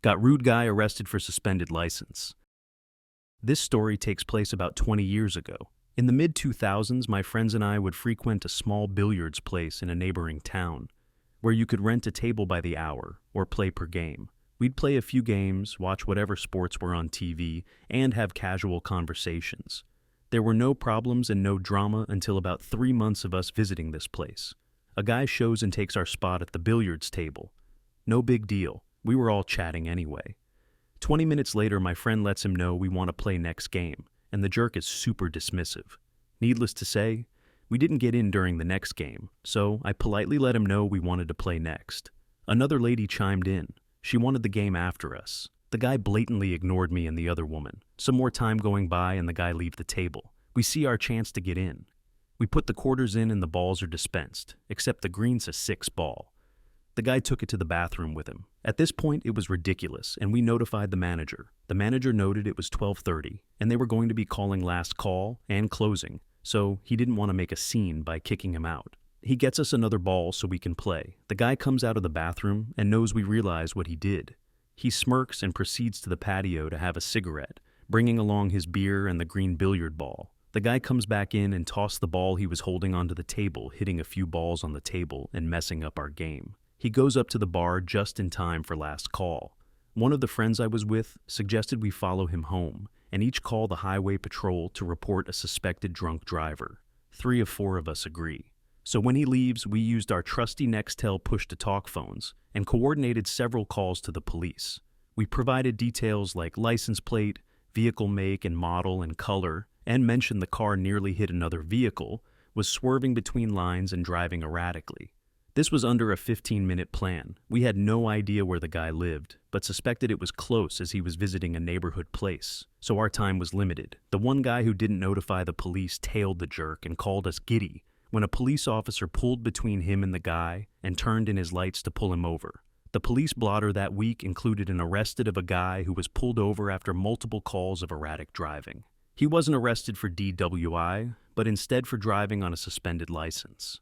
Got rude guy arrested for suspended license. This story takes place about 20 years ago. In the mid-2000s, my friends and I would frequent a small billiards place in a neighboring town, where you could rent a table by the hour or play per game. We'd play a few games, watch whatever sports were on TV, and have casual conversations. There were no problems and no drama until about 3 months of us visiting this place. A guy shows and takes our spot at the billiards table. No big deal. We were all chatting anyway. 20 minutes later, my friend lets him know we want to play next game, and the jerk is super dismissive. Needless to say, we didn't get in during the next game, so I politely let him know we wanted to play next. Another lady chimed in. She wanted the game after us. The guy blatantly ignored me and the other woman. Some more time going by and the guy leaves the table. We see our chance to get in. We put the quarters in and the balls are dispensed, except the green's a 6 ball. The guy took it to the bathroom with him. At this point, it was ridiculous, and we notified the manager. The manager noted it was 12:30, and they were going to be calling last call and closing, so he didn't want to make a scene by kicking him out. He gets us another ball so we can play. The guy comes out of the bathroom and knows we realize what he did. He smirks and proceeds to the patio to have a cigarette, bringing along his beer and the green billiard ball. The guy comes back in and tossed the ball he was holding onto the table, hitting a few balls on the table and messing up our game. He goes up to the bar just in time for last call. One of the friends I was with suggested we follow him home and each call the highway patrol to report a suspected drunk driver. 3 of 4 of us agree. So when he leaves, we used our trusty Nextel push-to-talk phones and coordinated several calls to the police. We provided details like license plate, vehicle make and model and color, and mentioned the car nearly hit another vehicle, was swerving between lines and driving erratically. This was under a 15-minute plan. We had no idea where the guy lived, but suspected it was close as he was visiting a neighborhood place, so our time was limited. The one guy who didn't notify the police tailed the jerk and called us giddy when a police officer pulled between him and the guy and turned in his lights to pull him over. The police blotter that week included an arrested of a guy who was pulled over after multiple calls of erratic driving. He wasn't arrested for DWI, but instead for driving on a suspended license.